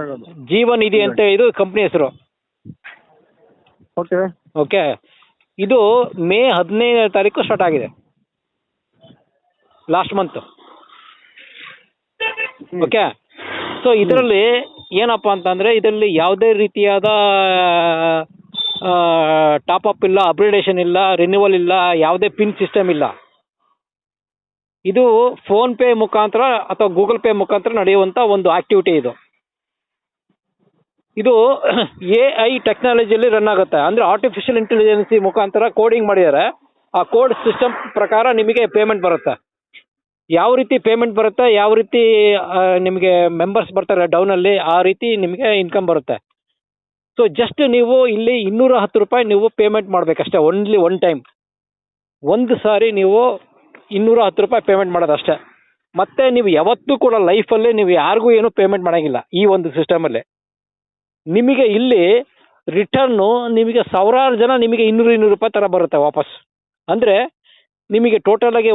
ಆಗೋದು. ಜೀವನಿಧಿ ಅಂತ ಇದು ಕಂಪ್ನಿ ಹೆಸರು. ಓಕೆ ಓಕೆ, ಇದು ಮೇ 15ನೇ ತಾರೀಕು ಸ್ಟಾರ್ಟ್ ಆಗಿದೆ, ಲಾಸ್ಟ್ ಮಂತ್. ಓಕೆ, ಸೊ ಇದರಲ್ಲಿ ಏನಪ್ಪ ಅಂತಂದರೆ ಇದರಲ್ಲಿ ಯಾವುದೇ ರೀತಿಯಾದ ಟಾಪ್ ಅಪ್ ಇಲ್ಲ, ಅಪ್ಗ್ರೇಡೇಷನ್ ಇಲ್ಲ, ರಿನ್ಯೂವಲ್ ಇಲ್ಲ, ಯಾವುದೇ ಪಿನ್ ಸಿಸ್ಟಮ್ ಇಲ್ಲ. ಇದು ಫೋನ್ ಪೇ ಮುಖಾಂತರ ಅಥವಾ ಗೂಗಲ್ ಪೇ ಮುಖಾಂತರ ನಡೆಯುವಂಥ ಒಂದು ಆಕ್ಟಿವಿಟಿ ಇದು. ಇದು AI ಟೆಕ್ನಾಲಜಿಯಲ್ಲಿ ರನ್ ಆಗುತ್ತೆ. ಅಂದರೆ ಆರ್ಟಿಫಿಷಿಯಲ್ ಇಂಟೆಲಿಜೆನ್ಸಿ ಮುಖಾಂತರ ಕೋಡಿಂಗ್ ಮಾಡಿದ್ದಾರೆ. ಆ ಕೋಡ್ ಸಿಸ್ಟಮ್ ಪ್ರಕಾರ ನಿಮಗೆ ಪೇಮೆಂಟ್ ಬರುತ್ತೆ. ಯಾವ ರೀತಿ ಪೇಮೆಂಟ್ ಬರುತ್ತೆ, ಯಾವ ರೀತಿ ನಿಮಗೆ ಮೆಂಬರ್ಸ್ ಬರ್ತಾರೆ ಡೌನಲ್ಲಿ, ಆ ರೀತಿ ನಿಮಗೆ ಇನ್ಕಮ್ ಬರುತ್ತೆ. ಸೊ ಜಸ್ಟ್ ನೀವು ಇಲ್ಲಿ 210 ರೂಪಾಯಿ ನೀವು ಪೇಮೆಂಟ್ ಮಾಡಬೇಕಷ್ಟೇ, ಓನ್ಲಿ ಒನ್ ಟೈಮ್. ಒಂದು ಸಾರಿ ನೀವು 210 ರೂಪಾಯಿ ಪೇಮೆಂಟ್ ಮಾಡೋದಷ್ಟೇ. ಮತ್ತೆ ನೀವು ಯಾವತ್ತೂ ಕೂಡ ಲೈಫಲ್ಲಿ ನೀವು ಯಾರಿಗೂ ಏನು ಪೇಮೆಂಟ್ ಮಾಡೋಂಗಿಲ್ಲ ಈ ಒಂದು ಸಿಸ್ಟಮಲ್ಲಿ. ನಿಮಗೆ ಇಲ್ಲಿ ರಿಟರ್ನು ನಿಮಗೆ ಸಾವಿರಾರು ಜನ ನಿಮಗೆ 200 ರೂಪಾಯಿ ಥರ ಬರುತ್ತೆ ವಾಪಸ್. ಅಂದರೆ ನಿಮಗೆ ಟೋಟಲಾಗಿ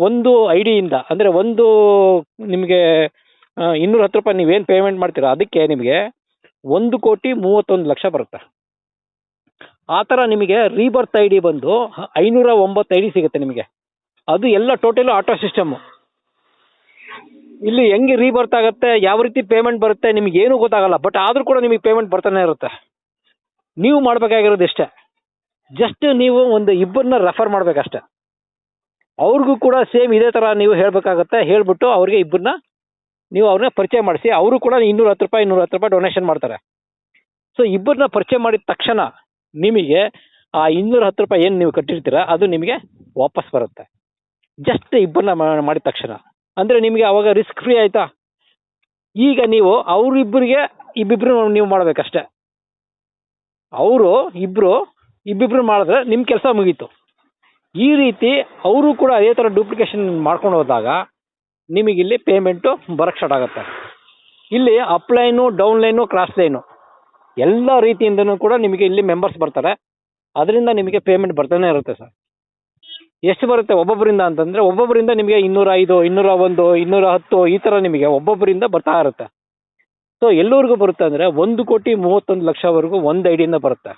ಒಂದು ಐ ಡಿಯಿಂದ ಅಂದರೆ ಒಂದು ನಿಮಗೆ 210 ರೂಪಾಯಿ ನೀವೇನು ಪೇಮೆಂಟ್ ಮಾಡ್ತೀರಾ ಅದಕ್ಕೆ ನಿಮಗೆ 1,31,00,000 ಬರುತ್ತೆ. ಆ ಥರ ನಿಮಗೆ ರೀಬರ್ತ್ ಐ ಡಿ ಬಂದು 509 ಐ ಡಿ ಸಿಗುತ್ತೆ ನಿಮಗೆ. ಅದು ಎಲ್ಲ ಟೋಟಲು ಆಟೋ ಸಿಸ್ಟಮ್ಮು. ಇಲ್ಲಿ ಹೆಂಗೆ ರೀಬರ್ತ್ ಆಗುತ್ತೆ, ಯಾವ ರೀತಿ ಪೇಮೆಂಟ್ ಬರುತ್ತೆ ನಿಮಗೇನು ಗೊತ್ತಾಗಲ್ಲ. ಬಟ್ ಆದರೂ ಕೂಡ ನಿಮಗೆ ಪೇಮೆಂಟ್ ಬರ್ತಾನೆ ಇರುತ್ತೆ. ನೀವು ಮಾಡಬೇಕಾಗಿರೋದು ಇಷ್ಟೇ, ಜಸ್ಟ್ ನೀವು ಒಂದು ಇಬ್ಬರನ್ನ ರೆಫರ್ ಮಾಡಬೇಕಷ್ಟೆ. ಅವ್ರಿಗೂ ಕೂಡ ಸೇಮ್ ಇದೇ ಥರ ನೀವು ಹೇಳಬೇಕಾಗತ್ತೆ. ಹೇಳಿಬಿಟ್ಟು ಅವ್ರಿಗೆ ಇಬ್ಬರನ್ನ ನೀವು ಅವ್ರನ್ನ ಪರಿಚಯ ಮಾಡಿಸಿ, ಅವರು ಕೂಡ 210 ರೂಪಾಯಿ ಡೊನೇಷನ್ ಮಾಡ್ತಾರೆ. ಸೊ ಇಬ್ಬರನ್ನ ಪರಿಚಯ ಮಾಡಿದ ತಕ್ಷಣ ನಿಮಗೆ ಆ 210 ರೂಪಾಯಿ ಏನು ನೀವು ಕಟ್ಟಿರ್ತೀರ ಅದು ನಿಮಗೆ ವಾಪಸ್ ಬರುತ್ತೆ. ಜಸ್ಟ್ ಇಬ್ಬರನ್ನ ಮಾಡಿದ ತಕ್ಷಣ. ಅಂದರೆ ನಿಮಗೆ ಅವಾಗ ರಿಸ್ಕ್ ಫ್ರೀ ಆಯಿತಾ. ಈಗ ನೀವು ಅವರಿಬ್ಬರಿಗೆ ಇಬ್ಬಿಬ್ರು ನೀವು ಮಾಡಬೇಕಷ್ಟೆ. ಅವರು ಇಬ್ಬಿಬ್ರು ಮಾಡಿದ್ರೆ ನಿಮ್ಮ ಕೆಲಸ ಮುಗೀತು. ಈ ರೀತಿ ಅವರು ಕೂಡ ಅದೇ ಥರ ಡೂಪ್ಲಿಕೇಶನ್ ಮಾಡ್ಕೊಂಡು ಹೋದಾಗ ನಿಮಗಿಲ್ಲಿ ಪೇಮೆಂಟು ಬರೋಕ್ಕೆ ಸ್ಟಾರ್ಟ್ ಆಗುತ್ತೆ. ಇಲ್ಲಿ ಅಪ್ಲೈನು, ಡೌನ್ಲೈನು, ಕ್ರಾಸ್ ಲೈನು ಎಲ್ಲ ರೀತಿಯಿಂದನೂ ಕೂಡ ನಿಮಗೆ ಇಲ್ಲಿ ಮೆಂಬರ್ಸ್ ಬರ್ತಾರೆ. ಅದರಿಂದ ನಿಮಗೆ ಪೇಮೆಂಟ್ ಬರ್ತಾನೆ ಇರುತ್ತೆ ಸರ್. ಎಷ್ಟು ಬರುತ್ತೆ ಒಬ್ಬೊಬ್ಬರಿಂದ ಅಂತಂದರೆ, ಒಬ್ಬೊಬ್ಬರಿಂದ ನಿಮಗೆ 205, 201, 210 ಈ ಥರ ನಿಮಗೆ ಒಬ್ಬೊಬ್ಬರಿಂದ ಬರ್ತಾ ಇರುತ್ತೆ. ಸೊ ಎಲ್ಲರಿಗೂ ಬರುತ್ತೆ ಅಂದರೆ 1,31,00,000ವರೆಗೂ ಒಂದು ಐ ಡಿಯಿಂದ ಬರುತ್ತೆ.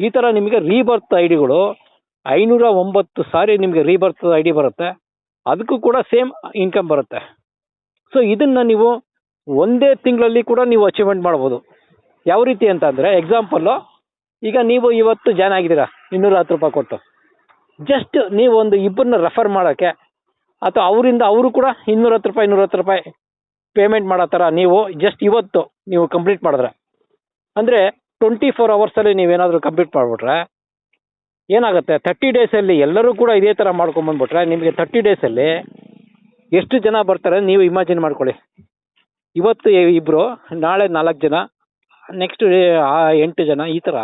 ಈ ಥರ ನಿಮಗೆ ರೀಬರ್ತ್ ಐ ಡಿಗಳು 509 ಸಾರಿ ನಿಮಗೆ ರೀಬರ್ತ್ ಐ ಡಿ ಬರುತ್ತೆ. ಅದಕ್ಕೂ ಕೂಡ ಸೇಮ್ ಇನ್ಕಮ್ ಬರುತ್ತೆ. ಸೊ ಇದನ್ನು ನೀವು ಒಂದೇ ತಿಂಗಳಲ್ಲಿ ಕೂಡ ನೀವು ಅಚೀವ್ಮೆಂಟ್ ಮಾಡ್ಬೋದು. ಯಾವ ರೀತಿ ಅಂತ ಅಂದರೆ, ಎಕ್ಸಾಂಪಲ್ಲು, ಈಗ ನೀವು ಇವತ್ತು ಜಾಯ್ನ್ ಆಗಿದ್ದೀರಾ 210 ರೂಪಾಯಿ ಕೊಟ್ಟು. ಜಸ್ಟ್ ನೀವು ಒಂದು ಇಬ್ಬರನ್ನ ರೆಫರ್ ಮಾಡೋಕ್ಕೆ ಅಥವಾ ಅವರಿಂದ ಅವರು ಕೂಡ 210 ರೂಪಾಯಿ ಪೇಮೆಂಟ್ ಮಾಡೋ ಥರ ನೀವು ಜಸ್ಟ್ ಇವತ್ತು ನೀವು ಕಂಪ್ಲೀಟ್ ಮಾಡಿದ್ರೆ, ಅಂದರೆ 24 ಅವರ್ಸಲ್ಲಿ ನೀವೇನಾದರೂ ಕಂಪ್ಲೀಟ್ ಮಾಡಿಬಿಟ್ರೆ ಏನಾಗುತ್ತೆ, 30 ಡೇಸಲ್ಲಿ ಎಲ್ಲರೂ ಕೂಡ ಇದೇ ಥರ ಮಾಡ್ಕೊಂಬಂದ್ಬಿಟ್ರೆ ನಿಮಗೆ 30 ಡೇಸಲ್ಲಿ ಎಷ್ಟು ಜನ ಬರ್ತಾರೆ ನೀವು ಇಮ್ಯಾಜಿನ್ ಮಾಡ್ಕೊಳ್ಳಿ. ಇವತ್ತು ಇಬ್ಬರು, ನಾಳೆ 4 ಜನ, ನೆಕ್ಸ್ಟ್ 8 ಜನ, ಈ ಥರ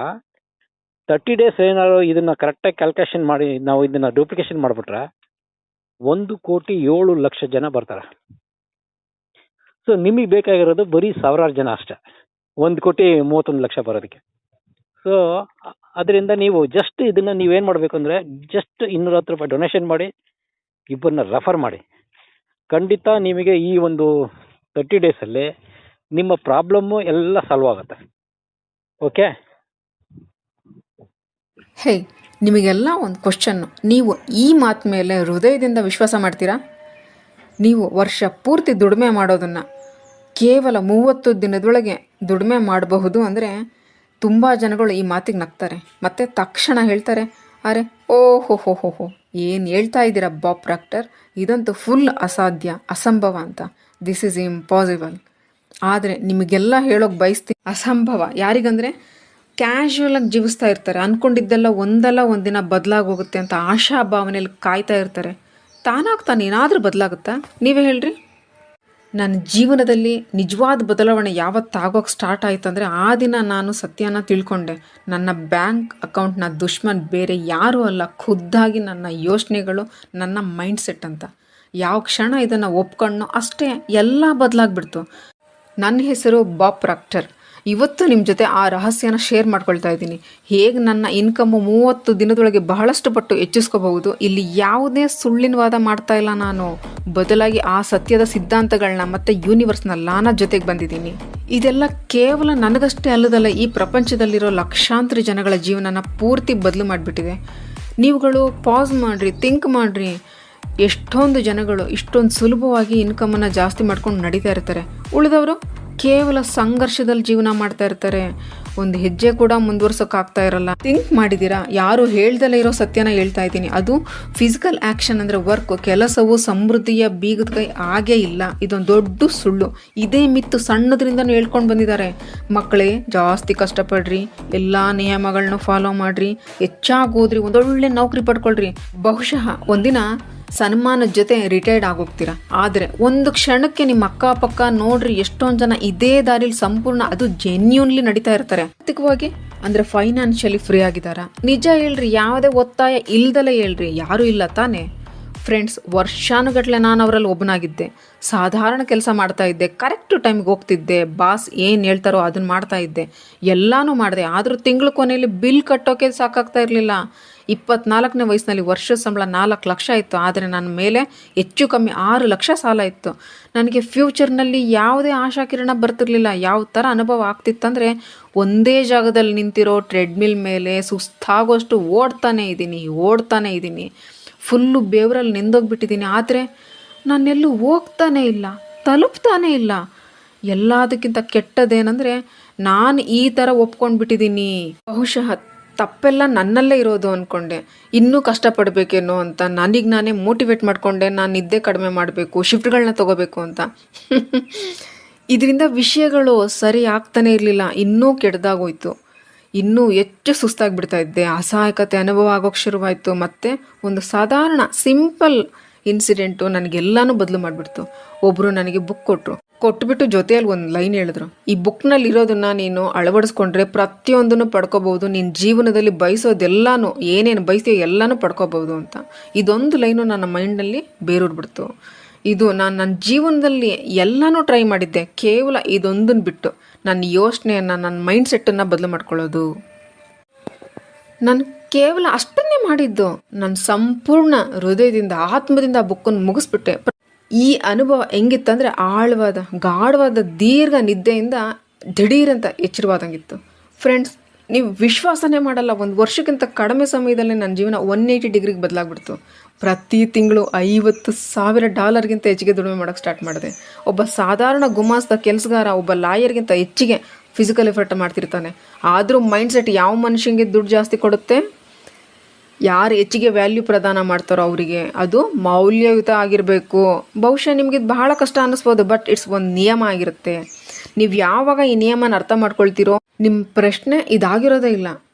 30 ಡೇಸ್ ಏನಾದ್ರು ಇದನ್ನು ಕರೆಕ್ಟಾಗಿ ಕ್ಯಾಲ್ಕುಲೇಷನ್ ಮಾಡಿ ನಾವು ಇದನ್ನು ಡೂಪ್ಲಿಕೇಶನ್ ಮಾಡಿಬಿಟ್ರೆ 1,07,00,000 ಜನ ಬರ್ತಾರೆ. ಸೊ ನಿಮಗೆ ಬೇಕಾಗಿರೋದು ಬರೀ ಸಾವಿರಾರು ಜನ ಅಷ್ಟೇ, 1,31,00,000 ಬರೋದಕ್ಕೆ. ಸೊ ಅದರಿಂದ ನೀವು ಜಸ್ಟ್ ಇದನ್ನು ನೀವೇನು ಮಾಡಬೇಕು ಅಂದರೆ, ಜಸ್ಟ್ 210 ರೂಪಾಯಿ ಡೊನೇಷನ್ ಮಾಡಿ, ಇಬ್ಬರನ್ನ ರೆಫರ್ ಮಾಡಿ. ಖಂಡಿತ ನಿಮಗೆ ಈ ಒಂದು 30 ಡೇಸಲ್ಲಿ ನಿಮ್ಮ ಪ್ರಾಬ್ಲಮ್ಮು ಎಲ್ಲ ಸಾಲ್ವ್ ಆಗುತ್ತೆ. ಓಕೆ. ಹೇ, ನಿಮಗೆಲ್ಲ ಒಂದು ಕ್ವಶನ್ನು. ನೀವು ಈ ಮಾತು ಮೇಲೆ ಹೃದಯದಿಂದ ವಿಶ್ವಾಸ ಮಾಡ್ತೀರಾ? ನೀವು ವರ್ಷ ಪೂರ್ತಿ ದುಡಿಮೆ ಮಾಡೋದನ್ನು ಕೇವಲ 30 ದಿನದೊಳಗೆ ದುಡಿಮೆ ಮಾಡಬಹುದು ಅಂದರೆ ತುಂಬ ಜನಗಳು ಈ ಮಾತಿಗೆ ನಗ್ತಾರೆ. ಮತ್ತು ತಕ್ಷಣ ಹೇಳ್ತಾರೆ, ಅರೆ ಓಹೋ ಏನು ಹೇಳ್ತಾ ಇದ್ದೀರಾ ಬಾಬ್ ಪ್ರಾಕ್ಟರ್, ಇದಂತೂ ಫುಲ್ ಅಸಾಧ್ಯ, ಅಸಂಭವ ಅಂತ. This is impossible. ಆದರೆ ನಿಮಗೆಲ್ಲ ಹೇಳೋಕೆ ಬಯಸ್ತೀನಿ, ಅಸಂಭವ ಯಾರಿಗಂದರೆ ಕ್ಯಾಶುವಲಾಗಿ ಜೀವಿಸ್ತಾ ಇರ್ತಾರೆ. ಅಂದ್ಕೊಂಡಿದ್ದೆಲ್ಲ ಒಂದಲ್ಲ ಒಂದಿನ ಬದಲಾಗೋಗುತ್ತೆ ಅಂತ ಆಶಾ ಭಾವನೆಯಲ್ಲಿ ಕಾಯ್ತಾ ಇರ್ತಾರೆ. ತಾನಾಗ್ತಾನೆ ಏನಾದರೂ ಬದಲಾಗುತ್ತಾ? ನೀವೇ ಹೇಳ್ರಿ. ನನ್ನ ಜೀವನದಲ್ಲಿ ನಿಜವಾದ ಬದಲಾವಣೆ ಯಾವತ್ತಾಗೋಕ್ಕೆ ಸ್ಟಾರ್ಟ್ ಆಯಿತು ಅಂದರೆ, ಆ ದಿನ ನಾನು ಸತ್ಯನ ತಿಳ್ಕೊಂಡೆ. ನನ್ನ ಬ್ಯಾಂಕ್ ಅಕೌಂಟ್ನ ದುಶ್ಮನ್ ಬೇರೆ ಯಾರೂ ಅಲ್ಲ, ಖುದ್ದಾಗಿ ನನ್ನ ಯೋಚನೆಗಳು, ನನ್ನ ಮೈಂಡ್ಸೆಟ್ ಅಂತ. ಯಾವ ಕ್ಷಣ ಇದನ್ನು ಒಪ್ಕೊಂಡೋ ಅಷ್ಟೇ ಎಲ್ಲ ಬದಲಾಗ್ಬಿಡ್ತು. ನನ್ನ ಹೆಸರು ಬಾಬ್ ಪ್ರಾಕ್ಟರ್. ಇವತ್ತು ನಿಮ್ಮ ಜೊತೆ ಆ ರಹಸ್ಯನ ಶೇರ್ ಮಾಡ್ಕೊಳ್ತಾ ಇದ್ದೀನಿ. ಹೇಗೆ ನನ್ನ ಇನ್ಕಮ್ಮು 30 ದಿನದೊಳಗೆ ಬಹಳಷ್ಟು ಪಟ್ಟು ಹೆಚ್ಚಿಸ್ಕೋಬಹುದು. ಇಲ್ಲಿ ಯಾವುದೇ ಸುಳ್ಳಿನ ವಾದ ಮಾಡ್ತಾ ಇಲ್ಲ ನಾನು, ಬದಲಾಗಿ ಆ ಸತ್ಯದ ಸಿದ್ಧಾಂತಗಳನ್ನ ಮತ್ತೆ ಯೂನಿವರ್ಸ್ನ ಲಾನ ಜೊತೆಗೆ ಬಂದಿದ್ದೀನಿ. ಇದೆಲ್ಲ ಕೇವಲ ನನಗಷ್ಟೇ ಅಲ್ಲದಲ್ಲ, ಈ ಪ್ರಪಂಚದಲ್ಲಿರೋ ಲಕ್ಷಾಂತರ ಜನಗಳ ಜೀವನನ ಪೂರ್ತಿ ಬದಲು ಮಾಡಿಬಿಟ್ಟಿದೆ. ನೀವುಗಳು ಪಾಸ್ ಮಾಡಿರಿ, ಥಿಂಕ್ ಮಾಡಿರಿ. ಎಷ್ಟೊಂದು ಜನಗಳು ಇಷ್ಟೊಂದು ಸುಲಭವಾಗಿ ಇನ್ಕಮನ್ನು ಜಾಸ್ತಿ ಮಾಡ್ಕೊಂಡು ನಡೀತಾ ಇರ್ತಾರೆ. ಉಳಿದವರು ಕೇವಲ ಸಂಘರ್ಷದಲ್ಲಿ ಜೀವನ ಮಾಡ್ತಾ ಇರ್ತಾರೆ. ಒಂದು ಹೆಜ್ಜೆ ಕೂಡ ಮುಂದುವರ್ಸೋಕ್ಕಾಗ್ತಾ ಇರಲ್ಲ. ಥಿಂಕ್ ಮಾಡಿದ್ದೀರಾ? ಯಾರು ಹೇಳ್ದಲೇ ಇರೋ ಸತ್ಯನ ಹೇಳ್ತಾ ಇದ್ದೀನಿ. ಅದು ಫಿಸಿಕಲ್ ಆ್ಯಕ್ಷನ್ ಅಂದರೆ ವರ್ಕ್. ಕೆಲಸವು ಸಮೃದ್ಧಿಯ ಬೀಗದ ಕೈ ಆಗೇ ಇಲ್ಲ. ಇದೊಂದು ದೊಡ್ಡ ಸುಳ್ಳು. ಇದೇ ಮಿತ್ತು ಸಣ್ಣದ್ರಿಂದನೂ ಹೇಳ್ಕೊಂಡು ಬಂದಿದ್ದಾರೆ. ಮಕ್ಕಳೇ, ಜಾಸ್ತಿ ಕಷ್ಟಪಡ್ರಿ, ಎಲ್ಲ ನಿಯಮಗಳನ್ನ ಫಾಲೋ ಮಾಡ್ರಿ, ಹೆಚ್ಚಾಗಿ ಓದ್ರಿ, ಒಂದೊಳ್ಳೆ ನೌಕರಿ ಪಡ್ಕೊಳ್ರಿ. ಬಹುಶಃ ಒಂದಿನ ಸನ್ಮಾನದ ಜೊತೆ ರಿಟೈರ್ಡ್ ಆಗೋಗ್ತೀರಾ. ಆದರೆ ಒಂದು ಕ್ಷಣಕ್ಕೆ ನಿಮ್ಮ ಅಕ್ಕಪಕ್ಕ ನೋಡ್ರಿ, ಎಷ್ಟೊಂದು ಜನ ಇದೇ ದಾರಿಲಿ ಸಂಪೂರ್ಣ, ಅದು ಜೆನ್ಯೂನ್ಲಿ ನಡೀತಾ ಇರ್ತಾರೆ. ಆರ್ಥಿಕವಾಗಿ ಅಂದರೆ ಫೈನಾನ್ಷಿಯಲಿ ಫ್ರೀ ಆಗಿದ್ದಾರಾ? ನಿಜ ಹೇಳ್ರಿ, ಯಾವುದೇ ಒತ್ತಾಯ ಇಲ್ದಲೇ ಹೇಳ್ರಿ. ಯಾರೂ ಇಲ್ಲ ತಾನೇ? ಫ್ರೆಂಡ್ಸ್, ವರ್ಷಾನುಗಟ್ಟಲೆ ನಾನು ಅವರಲ್ಲಿ ಒಬ್ಬನಾಗಿದ್ದೆ. ಸಾಧಾರಣ ಕೆಲಸ ಮಾಡ್ತಾ ಇದ್ದೆ, ಕರೆಕ್ಟ್ ಟೈಮ್ಗೆ ಹೋಗ್ತಿದ್ದೆ, ಬಾಸ್ ಏನು ಹೇಳ್ತಾರೋ ಅದನ್ನು ಮಾಡ್ತಾ ಇದ್ದೆ, ಎಲ್ಲನೂ ಮಾಡಿದೆ. ಆದರೂ ತಿಂಗಳ ಕೊನೆಯಲ್ಲಿ ಬಿಲ್ ಕಟ್ಟೋಕೆ ಸಾಕಾಗ್ತಾ ಇರಲಿಲ್ಲ. 24ನೇ ವಯಸ್ಸಿನಲ್ಲಿ ವರ್ಷದ ಸಂಬಳ 4 ಲಕ್ಷ ಇತ್ತು. ಆದರೆ ನನ್ನ ಮೇಲೆ ಹೆಚ್ಚು ಕಮ್ಮಿ 6 ಲಕ್ಷ ಸಾಲ ಇತ್ತು. ನನಗೆ ಫ್ಯೂಚರ್ನಲ್ಲಿ ಯಾವುದೇ ಆಶಾಕಿರಣ ಬರ್ತಿರ್ಲಿಲ್ಲ. ಯಾವ ಥರ ಅನುಭವ ಆಗ್ತಿತ್ತಂದರೆ, ಒಂದೇ ಜಾಗದಲ್ಲಿ ನಿಂತಿರೋ ಟ್ರೆಡ್ಮಿಲ್ ಮೇಲೆ ಸುಸ್ತಾಗೋಷ್ಟು ಓಡ್ತಾನೇ ಇದ್ದೀನಿ. ಫುಲ್ಲು ಬೇವರಲ್ಲಿ ನೆಂದೋಗ್ಬಿಟ್ಟಿದ್ದೀನಿ. ಆದರೆ ನಾನೆಲ್ಲೂ ಹೋಗ್ತಾನೇ ಇಲ್ಲ, ತಲುಪ್ತಾನೇ ಇಲ್ಲ. ಎಲ್ಲದಕ್ಕಿಂತ ಕೆಟ್ಟದೇನೆಂದರೆ, ನಾನು ಈ ಥರ ಒಪ್ಕೊಂಡ್ಬಿಟ್ಟಿದ್ದೀನಿ. ಬಹುಶಃ ತಪ್ಪೆಲ್ಲ ನನ್ನಲ್ಲೇ ಇರೋದು ಅಂದ್ಕೊಂಡೆ. ಇನ್ನೂ ಕಷ್ಟಪಡಬೇಕೇನೋ ಅಂತ ನನಗೆ ನಾನೇ ಮೋಟಿವೇಟ್ ಮಾಡಿಕೊಂಡೆ. ನಾನು ನಿದ್ದೆ ಕಡಿಮೆ ಮಾಡಬೇಕು, ಶಿಫ್ಟ್ಗಳನ್ನ ತೊಗೋಬೇಕು ಅಂತ. ಇದರಿಂದ ವಿಷಯಗಳು ಸರಿ ಆಗ್ತಾನೆ ಇರಲಿಲ್ಲ. ಇನ್ನೂ ಕೆಟ್ಟದಾಗೋಯ್ತು. ಇನ್ನೂ ಹೆಚ್ಚು ಸುಸ್ತಾಗಿಬಿಡ್ತಾ ಇದ್ದೆ. ಅಸಹಾಯಕತೆ ಅನುಭವ ಆಗೋಕ್ಕೆ ಶುರುವಾಯಿತು. ಮತ್ತು ಒಂದು ಸಾಧಾರಣ ಸಿಂಪಲ್ ಇನ್ಸಿಡೆಂಟು ನನಗೆಲ್ಲನೂ ಬದಲು ಮಾಡಿಬಿಡ್ತು. ಒಬ್ಬರು ನನಗೆ ಬುಕ್ ಕೊಟ್ಬಿಟ್ಟು ಜೊತೆಯಲ್ಲಿ ಒಂದು ಲೈನ್ ಹೇಳಿದ್ರು, ಈ ಬುಕ್ನಲ್ಲಿ ಇರೋದನ್ನು ನೀನು ಅಳವಡಿಸ್ಕೊಂಡ್ರೆ ಪ್ರತಿಯೊಂದನ್ನು ಪಡ್ಕೋಬಹುದು, ನಿನ್ನ ಜೀವನದಲ್ಲಿ ಬಯಸೋದೆಲ್ಲನೂ, ಏನೇನು ಬಯಸ್ತೀಯೋ ಎಲ್ಲನೂ ಪಡ್ಕೋಬಹುದು ಅಂತ. ಇದೊಂದು ಲೈನು ನನ್ನ ಮೈಂಡಲ್ಲಿ ಬೇರೂರ್ಬಿಡ್ತು. ಇದು ನಾನು ನನ್ನ ಜೀವನದಲ್ಲಿ ಎಲ್ಲನೂ ಟ್ರೈ ಮಾಡಿದ್ದೆ, ಕೇವಲ ಇದೊಂದನ್ನು ಬಿಟ್ಟು ನನ್ನ ಯೋಚನೆಯನ್ನು, ನನ್ನ ಮೈಂಡ್ ಸೆಟ್ಟನ್ನು ಬದಲು ಮಾಡ್ಕೊಳ್ಳೋದು. ನಾನು ಕೇವಲ ಅಷ್ಟನ್ನೇ ಮಾಡಿದ್ದು. ನಾನು ಸಂಪೂರ್ಣ ಹೃದಯದಿಂದ, ಆತ್ಮದಿಂದ ಆ ಬುಕ್ಕನ್ನು ಮುಗಿಸ್ಬಿಟ್ಟೆ. ಈ ಅನುಭವ ಹೆಂಗಿತ್ತಂದರೆ, ಆಳವಾದ, ಗಾಢವಾದ ದೀರ್ಘ ನಿದ್ದೆಯಿಂದ ದಿಢೀರಂತ ಎಚ್ಚರವಾದಂಗಿತ್ತು. ಫ್ರೆಂಡ್ಸ್, ನೀವು ವಿಶ್ವಾಸನೇ ಮಾಡಲ್ಲ, 1 ವರ್ಷಕ್ಕಿಂತ ಕಡಿಮೆ ಸಮಯದಲ್ಲೇ ನನ್ನ ಜೀವನ 180 ಡಿಗ್ರಿಗೆ ಬದಲಾಗ್ಬಿಡ್ತು. ಪ್ರತಿ ತಿಂಗಳು $50,000 ಹೆಚ್ಚಿಗೆ ದುಡಿಮೆ ಮಾಡೋಕ್ಕೆ ಸ್ಟಾರ್ಟ್ ಮಾಡಿದೆ. ಒಬ್ಬ ಸಾಧಾರಣ ಗುಮಾಸ್ತ ಕೆಲಸಗಾರ ಒಬ್ಬ ಲಾಯರ್ಗಿಂತ ಹೆಚ್ಚಿಗೆ ಫಿಸಿಕಲ್ ಎಫರ್ಟ್ ಮಾಡ್ತಿರ್ತಾನೆ. ಆದರೂ ಮೈಂಡ್ಸೆಟ್ ಯಾವ ಮನುಷ್ಯನಿಗೆ ದುಡ್ಡು ಜಾಸ್ತಿ ಕೊಡುತ್ತೆ? ಯಾರು ಹೆಚ್ಚಿಗೆ ವ್ಯಾಲ್ಯೂ ಪ್ರದಾನ ಮಾಡ್ತಾರೋ ಅವರಿಗೆ. ಅದು ಮೌಲ್ಯಯುತ ಆಗಿರಬೇಕು. ಬಹುಶಃ ನಿಮಗೆ ಇದು ಬಹಳ ಕಷ್ಟ ಅನ್ನಿಸ್ಬೋದು, ಬಟ್ ಇಟ್ಸ್ ಒಂದು ನಿಯಮ ಆಗಿರುತ್ತೆ. ನೀವು ಯಾವಾಗ ಈ ನಿಯಮನ ಅರ್ಥ ಮಾಡ್ಕೊಳ್ತೀರೋ, ನಿಮ್ಮ ಪ್ರಶ್ನೆ ಇದಾಗಿರೋದೇ ಇಲ್ಲ,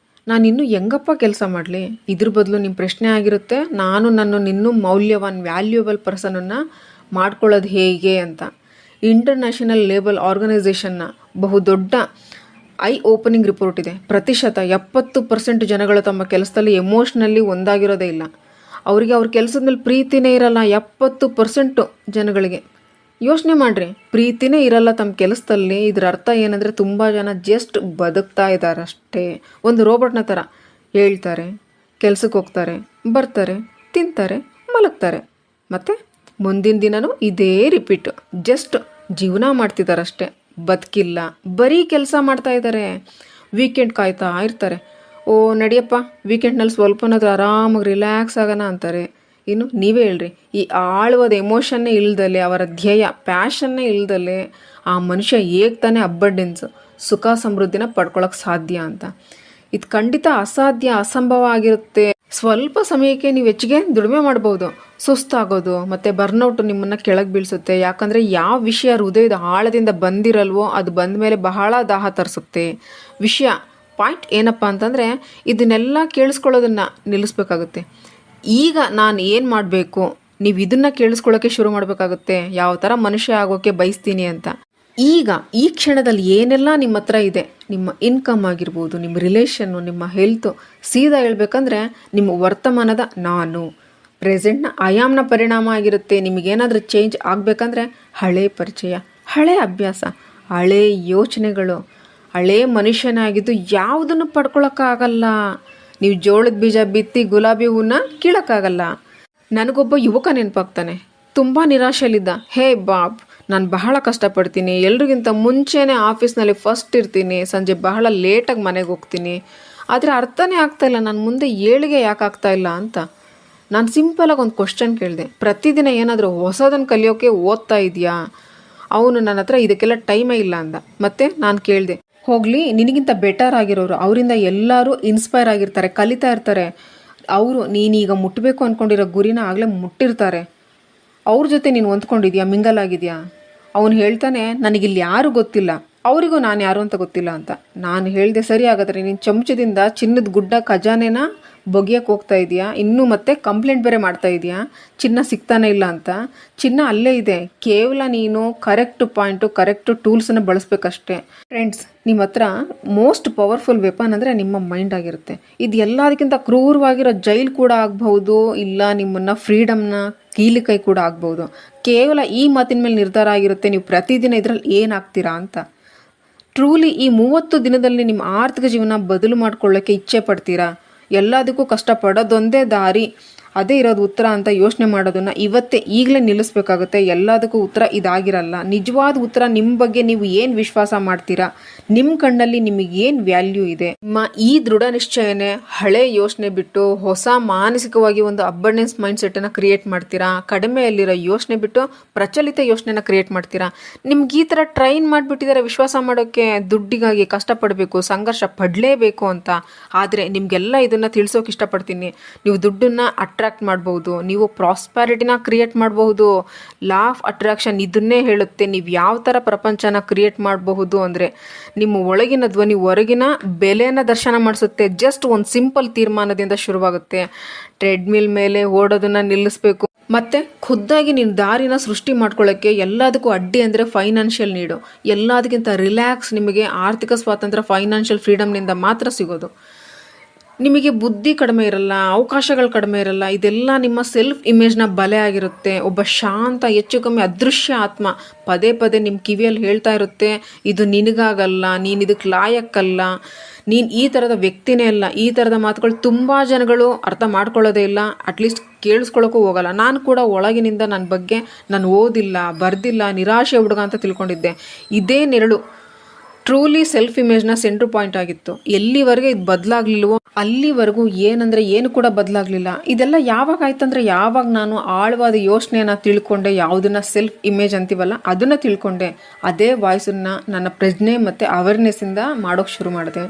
ನಾನು ಇನ್ನೂ ಹೆಂಗಪ್ಪ ಕೆಲಸ ಮಾಡಲಿ. ಇದ್ರ ಬದಲು ನಿಮ್ಮ ಪ್ರಶ್ನೆ ಆಗಿರುತ್ತೆ, ನಾನು ಇನ್ನೂ ವ್ಯಾಲ್ಯೂಯಬಲ್ ಪರ್ಸನನ್ನು ಮಾಡ್ಕೊಳ್ಳೋದು ಹೇಗೆ ಅಂತ. ಇಂಟರ್ನ್ಯಾಷನಲ್ ಲೇಬರ್ ಆರ್ಗನೈಸೇಷನ್ನ ಬಹುದೊಡ್ಡ ಐ ಓಪನಿಂಗ್ ರಿಪೋರ್ಟ್ ಇದೆ. 70% ಜನಗಳು ತಮ್ಮ ಕೆಲಸದಲ್ಲಿ ಎಮೋಷ್ನಲಿ ಒಂದಾಗಿರೋದೇ ಇಲ್ಲ. ಅವರಿಗೆ ಅವ್ರ ಕೆಲಸದ ಮೇಲೆ ಪ್ರೀತಿನೇ ಇರಲ್ಲ. 70% ಜನಗಳಿಗೆ. ಯೋಚನೆ ಮಾಡಿರಿ, ಪ್ರೀತಿನೇ ಇರಲ್ಲ ತಮ್ಮ ಕೆಲಸದಲ್ಲಿ. ಇದರ ಅರ್ಥ ಏನಂದರೆ, ತುಂಬ ಜನ ಜಸ್ಟ್ ಬದುಕ್ತಾ ಇದ್ದಾರೆ ಅಷ್ಟೇ. ಒಂದು ರೋಬೋಟ್ನ ಥರ ಹೇಳ್ತಾರೆ, ಕೆಲ್ಸಕ್ಕೆ ಹೋಗ್ತಾರೆ, ಬರ್ತಾರೆ, ತಿಂತಾರೆ, ಮಲಗ್ತಾರೆ, ಮತ್ತು ಮುಂದಿನ ದಿನವೂ ಇದೇ ರಿಪೀಟು. ಜಸ್ಟ್ ಜೀವನ ಮಾಡ್ತಿದ್ದಾರಷ್ಟೇ, ಬದುಕಿಲ್ಲ, ಬರೀ ಕೆಲಸ ಮಾಡ್ತಾ ಇದ್ದಾರೆ. ವೀಕೆಂಡ್ ಕಾಯ್ತಾ ಇರ್ತಾರೆ. ಓ ನಡಿಯಪ್ಪ, ವೀಕೆಂಡ್ನಲ್ಲಿ ಸ್ವಲ್ಪನಾದ್ರೂ ಆರಾಮಾಗಿ ರಿಲ್ಯಾಕ್ಸ್ ಆಗೋಣ ಅಂತಾರೆ. ಇನ್ನು ನೀವೇ ಹೇಳ್ರಿ, ಈ ಆಳವಾದ ಎಮೋಷನ್ನೇ ಇಲ್ದಲೆ, ಅವರ ಧ್ಯೇಯ ಪ್ಯಾಷನ್ನೇ ಇಲ್ದಲೆ ಆ ಮನುಷ್ಯ ಹೇಗೆ ತಾನೇ ಅಬ್ಬಂಡೆನ್ಸ್ ಸುಖ ಸಮೃದ್ಧಿನ ಪಡ್ಕೊಳ್ಳೋಕೆ ಸಾಧ್ಯ ಅಂತ? ಇದು ಖಂಡಿತ ಅಸಾಧ್ಯ, ಅಸಂಭವ ಆಗಿರುತ್ತೆ. ಸ್ವಲ್ಪ ಸಮಯಕ್ಕೆ ನೀವು ಹೆಚ್ಚಿಗೆ ದುಡಿಮೆ ಮಾಡ್ಬೋದು. ಸುಸ್ತಾಗೋದು ಮತ್ತು ಬರ್ನೌಟು ನಿಮ್ಮನ್ನು ಕೆಳಗೆ ಬೀಳಿಸುತ್ತೆ. ಯಾಕಂದರೆ ಯಾವ ವಿಷಯ ಹೃದಯದ ಆಳದಿಂದ ಬಂದಿರಲ್ವೋ ಅದು ಬಂದ ಮೇಲೆ ಬಹಳ ದಾಹ ತರಿಸುತ್ತೆ. ಪಾಯಿಂಟ್ ಏನಪ್ಪ ಅಂತಂದರೆ, ಇದನ್ನೆಲ್ಲ ಕೇಳಿಸ್ಕೊಳ್ಳೋದನ್ನು ನಿಲ್ಲಿಸ್ಬೇಕಾಗುತ್ತೆ. ಈಗ ನಾನು ಏನು ಮಾಡಬೇಕು, ನೀವು ಇದನ್ನು ಕೇಳಿಸ್ಕೊಳ್ಳೋಕ್ಕೆ ಶುರು ಮಾಡಬೇಕಾಗುತ್ತೆ. ಯಾವ ಥರ ಮನುಷ್ಯ ಆಗೋಕ್ಕೆ ಬಯಸ್ತೀನಿ ಅಂತ. ಈಗ ಈ ಕ್ಷಣದಲ್ಲಿ ಏನೆಲ್ಲ ನಿಮ್ಮ ಹತ್ರ ಇದೆ, ನಿಮ್ಮ ಇನ್ಕಮ್ ಆಗಿರ್ಬೋದು, ನಿಮ್ಮ ರಿಲೇಷನ್ನು, ನಿಮ್ಮ ಹೆಲ್ತು, ಸೀದಾ ಹೇಳ್ಬೇಕಂದ್ರೆ ನಿಮ್ಮ ವರ್ತಮಾನದ ನಾನು, ಪ್ರೆಸೆಂಟ್ನ ಆಯಾಮ್ನ ಪರಿಣಾಮ ಆಗಿರುತ್ತೆ. ನಿಮಗೇನಾದರೂ ಚೇಂಜ್ ಆಗಬೇಕಂದ್ರೆ ಹಳೆ ಪರಿಚಯ, ಹಳೆ ಅಭ್ಯಾಸ, ಹಳೆ ಯೋಚನೆಗಳು, ಹಳೇ ಮನುಷ್ಯನಾಗಿದ್ದು ಯಾವುದನ್ನು ಪಡ್ಕೊಳಕ್ಕಾಗಲ್ಲ. ನೀವು ಜೋಳದ ಬೀಜ ಬಿತ್ತಿ ಗುಲಾಬಿ ಹೂವನ್ನ ಕೀಳಕ್ಕಾಗಲ್ಲ. ನನಗೊಬ್ಬ ಯುವಕ ನೆನಪಾಗ್ತಾನೆ. ತುಂಬ ನಿರಾಶೆಯಲ್ಲಿದ್ದ. ಹೇ ಬಾಬ್, ನಾನು ಬಹಳ ಕಷ್ಟಪಡ್ತೀನಿ, ಎಲ್ರಿಗಿಂತ ಮುಂಚೆನೇ ಆಫೀಸ್ನಲ್ಲಿ ಫಸ್ಟ್ ಇರ್ತೀನಿ, ಸಂಜೆ ಬಹಳ ಲೇಟಾಗಿ ಮನೆಗೆ ಹೋಗ್ತೀನಿ, ಆದರೆ ಅರ್ಥನೇ ಆಗ್ತಾಯಿಲ್ಲ ನನ್ನ ಮುಂದೆ ಏಳಿಗೆ ಯಾಕೆ ಆಗ್ತಾಯಿಲ್ಲ ಅಂತ. ನಾನು ಸಿಂಪಲಾಗಿ ಒಂದು ಕ್ವಶನ್ ಕೇಳಿದೆ. ಪ್ರತಿದಿನ ಏನಾದರೂ ಹೊಸದನ್ನು ಕಲಿಯೋಕ್ಕೆ ಓದ್ತಾ ಇದೆಯಾ? ಅವನು ನನ್ನ ಹತ್ರ ಇದಕ್ಕೆಲ್ಲ ಟೈಮೇ ಇಲ್ಲ ಅಂದ. ಮತ್ತು ನಾನು ಕೇಳಿದೆ, ಹೋಗಲಿ, ನಿನಗಿಂತ ಬೆಟರ್ ಆಗಿರೋರು, ಅವರಿಂದ ಎಲ್ಲರೂ ಇನ್ಸ್ಪೈರ್ ಆಗಿರ್ತಾರೆ, ಕಲಿತಾ ಇರ್ತಾರೆ. ಅವರು ನೀನೀಗ ಮುಟ್ಟಬೇಕು ಅಂದ್ಕೊಂಡಿರೋ ಗುರಿನ ಆಗಲೇ ಮುಟ್ಟಿರ್ತಾರೆ. ಅವ್ರ ಜೊತೆ ನೀನು ಹೊಂದ್ಕೊಂಡಿದ್ಯಾ, ಮಿಂಗಲ್ ಆಗಿದೆಯಾ? ಅವನು ಹೇಳ್ತಾನೆ, ನನಗಿಲ್ಲಿ ಯಾರು ಗೊತ್ತಿಲ್ಲ, ಅವರಿಗೂ ನಾನು ಯಾರು ಅಂತ ಗೊತ್ತಿಲ್ಲ ಅಂತ. ನಾನು ಹೇಳಿದೆ, ಸರಿ, ಹಾಗಾದರೆ ನೀನು ಚಮಚದಿಂದ ಚಿನ್ನದ ಗುಡ್ಡ ಖಜಾನೆನ ಬೊಗಿಯಕ್ಕೆ ಹೋಗ್ತಾ ಇದೆಯಾ? ಇನ್ನೂ ಮತ್ತೆ ಕಂಪ್ಲೇಂಟ್ ಬೇರೆ ಮಾಡ್ತಾ ಇದೆಯಾ ಚಿನ್ನ ಸಿಗ್ತಾನೆ ಇಲ್ಲ ಅಂತ? ಚಿನ್ನ ಅಲ್ಲೇ ಇದೆ, ಕೇವಲ ನೀನು ಕರೆಕ್ಟ್ ಪಾಯಿಂಟು, ಕರೆಕ್ಟ್ ಟೂಲ್ಸನ್ನು ಬಳಸ್ಬೇಕಷ್ಟೇ. ಫ್ರೆಂಡ್ಸ್, ನಿಮ್ಮ ಹತ್ರ ಮೋಸ್ಟ್ ಪವರ್ಫುಲ್ ವೆಪನ್ ಅಂದರೆ ನಿಮ್ಮ ಮೈಂಡ್ ಆಗಿರುತ್ತೆ. ಇದು ಎಲ್ಲದಕ್ಕಿಂತ ಕ್ರೂರವಾಗಿರೋ ಜೈಲ್ ಕೂಡ ಆಗ್ಬಹುದು, ಇಲ್ಲ ನಿಮ್ಮನ್ನು ಫ್ರೀಡಮ್ನ ಕೀಲಿ ಕೈ ಕೂಡ ಆಗ್ಬಹುದು. ಕೇವಲ ಈ ಮಾತಿನ ಮೇಲೆ ನಿರ್ಧಾರ ಆಗಿರುತ್ತೆ ನೀವು ಪ್ರತಿದಿನ ಇದರಲ್ಲಿ ಏನಾಗ್ತೀರಾ ಅಂತ. ಟ್ರೂಲಿ ಈ 30 ದಿನದಲ್ಲಿ ನಿಮ್ಮ ಆರ್ಥಿಕ ಜೀವನ ಬದಲು ಮಾಡ್ಕೊಳ್ಳೋಕ್ಕೆ ಇಚ್ಛೆ ಪಡ್ತೀರಾ? ಎಲ್ಲದಕ್ಕೂ ಕಷ್ಟಪಡೋದೊಂದೇ ದಾರಿ, ಅದೇ ಇರೋದು ಉತ್ತರ ಅಂತ ಯೋಚನೆ ಮಾಡೋದನ್ನು ಇವತ್ತೇ ಈಗಲೇ ನಿಲ್ಲಿಸ್ಬೇಕಾಗುತ್ತೆ. ಎಲ್ಲದಕ್ಕೂ ಉತ್ತರ ಇದಾಗಿರಲ್ಲ. ನಿಜವಾದ ಉತ್ತರ ನಿಮ್ಮ ಬಗ್ಗೆ ನೀವು ಏನು ವಿಶ್ವಾಸ ಮಾಡ್ತೀರಾ, ನಿಮ್ಮ ಕಣ್ಣಲ್ಲಿ ನಿಮಗೆ ಏನು ವ್ಯಾಲ್ಯೂ ಇದೆ. ನಿಮ್ಮ ಈ ದೃಢ ನಿಶ್ಚಯನೇ ಹಳೆ ಯೋಚನೆ ಬಿಟ್ಟು ಹೊಸ ಮಾನಸಿಕವಾಗಿ ಒಂದು ಅಬಂಡೆನ್ಸ್ ಮೈಂಡ್ ಸೆಟ್ಟನ್ನು ಕ್ರಿಯೇಟ್ ಮಾಡ್ತೀರಾ. ಕಡಿಮೆಯಲ್ಲಿರೋ ಯೋಚನೆ ಬಿಟ್ಟು ಪ್ರಚಲಿತ ಯೋಚನೆನ ಕ್ರಿಯೇಟ್ ಮಾಡ್ತೀರಾ. ನಿಮ್ಗೆ ಈ ಥರ ಟ್ರೈನ್ ಮಾಡಿಬಿಟ್ಟಿದ್ದಾರೆ ವಿಶ್ವಾಸ ಮಾಡೋಕ್ಕೆ, ದುಡ್ಡಿಗಾಗಿ ಕಷ್ಟಪಡಬೇಕು, ಸಂಘರ್ಷ ಪಡಲೇಬೇಕು ಅಂತ. ಆದರೆ ನಿಮಗೆಲ್ಲ ಇದನ್ನು ತಿಳಿಸೋಕೆ ಇಷ್ಟಪಡ್ತೀನಿ. ನೀವು ದುಡ್ಡನ್ನು ಅಟ್ರಾಕ್ಟ್ ಮಾಡ್ಬೋದು, ನೀವು ಪ್ರಾಸ್ಪ್ಯಾರಿಟಿನ ಕ್ರಿಯೇಟ್ ಮಾಡಬಹುದು. ಲಾ ಆಫ್ ಅಟ್ರಾಕ್ಷನ್ ಇದನ್ನೇ ಹೇಳುತ್ತೆ. ನೀವು ಯಾವ ಥರ ಪ್ರಪಂಚನ ಕ್ರಿಯೇಟ್ ಮಾಡಬಹುದು ಅಂದರೆ ನಿಮ್ಮ ಒಳಗಿನ ಧ್ವನಿ ಹೊರಗಿನ ಬೆಲೆನ ದರ್ಶನ ಮಾಡಿಸುತ್ತೆ. ಜಸ್ಟ್ ಒಂದು ಸಿಂಪಲ್ ತೀರ್ಮಾನದಿಂದ ಶುರುವಾಗುತ್ತೆ. ಟ್ರೆಡ್ಮಿಲ್ ಮೇಲೆ ಓಡೋದನ್ನು ನಿಲ್ಲಿಸಬೇಕು. ಮತ್ತು ಖುದ್ದಾಗಿ ನೀನು ದಾರಿನ ಸೃಷ್ಟಿ ಮಾಡ್ಕೊಳ್ಳೋಕ್ಕೆ ಎಲ್ಲದಕ್ಕೂ ಅಡ್ಡಿ ಅಂದರೆ ಫೈನಾನ್ಷಿಯಲ್ ನೀಡು. ಎಲ್ಲದಕ್ಕಿಂತ ರಿಲ್ಯಾಕ್ಸ್ ನಿಮಗೆ ಆರ್ಥಿಕ ಸ್ವಾತಂತ್ರ್ಯ ಫೈನಾನ್ಷಿಯಲ್ ಫ್ರೀಡಮ್ನಿಂದ ಮಾತ್ರ ಸಿಗೋದು. ನಿಮಗೆ ಬುದ್ಧಿ ಕಡಿಮೆ ಇರಲ್ಲ, ಅವಕಾಶಗಳು ಕಡಿಮೆ ಇರಲ್ಲ. ಇದೆಲ್ಲ ನಿಮ್ಮ ಸೆಲ್ಫ್ ಇಮೇಜ್ನ ಬಲೆ ಆಗಿರುತ್ತೆ. ಒಬ್ಬ ಶಾಂತ, ಹೆಚ್ಚು ಕಮ್ಮಿ ಅದೃಶ್ಯ ಆತ್ಮ ಪದೇ ಪದೇ ನಿಮ್ಮ ಕಿವಿಯಲ್ಲಿ ಹೇಳ್ತಾ ಇರುತ್ತೆ, ಇದು ನಿನಗಾಗಲ್ಲ, ನೀನು ಇದಕ್ಕೆ ಲಾಯಕ್ಕಲ್ಲ, ನೀನು ಈ ಥರದ ವ್ಯಕ್ತಿನೇ ಅಲ್ಲ. ಈ ಥರದ ಮಾತುಗಳು ತುಂಬ ಜನಗಳು ಅರ್ಥ ಮಾಡ್ಕೊಳ್ಳೋದೇ ಇಲ್ಲ, ಅಟ್ಲೀಸ್ಟ್ ಕೇಳಿಸ್ಕೊಳ್ಳೋಕ್ಕೂ ಹೋಗಲ್ಲ. ನಾನು ಕೂಡ ಒಳಗಿನಿಂದ ನನ್ನ ಬಗ್ಗೆ ನಾನು ಓದಿಲ್ಲ, ಬರ್ದಿಲ್ಲ, ನಿರಾಶೆ ಹುಡುಗ ಅಂತ ತಿಳ್ಕೊಂಡಿದ್ದೆ. ಇದೇ ನೆರಳು ಟ್ರೂಲಿ ಸೆಲ್ಫ್ ಇಮೇಜ್ನ ಸೆಂಟ್ರ್ ಪಾಯಿಂಟ್ ಆಗಿತ್ತು. ಎಲ್ಲಿವರೆಗೆ ಇದು ಬದಲಾಗ್ಲಿಲ್ವೋ ಅಲ್ಲಿವರೆಗೂ ಏನಂದರೆ ಏನು ಕೂಡ ಬದಲಾಗಲಿಲ್ಲ. ಇದೆಲ್ಲ ಯಾವಾಗ ಆಯ್ತಂದರೆ ಯಾವಾಗ ನಾನು ಆಳವಾದ ಯೋಚನೆಯನ್ನು ತಿಳ್ಕೊಂಡೆ, ಯಾವುದನ್ನು ಸೆಲ್ಫ್ ಇಮೇಜ್ ಅಂತೀವಲ್ಲ ಅದನ್ನು ತಿಳ್ಕೊಂಡೆ. ಅದೇ ವಾಯ್ಸನ್ನು ನನ್ನ ಪ್ರಜ್ಞೆ ಮತ್ತು ಅವೇರ್ನೆಸ್ಸಿಂದ ಮಾಡೋಕ್ಕೆ ಶುರು ಮಾಡಿದೆ.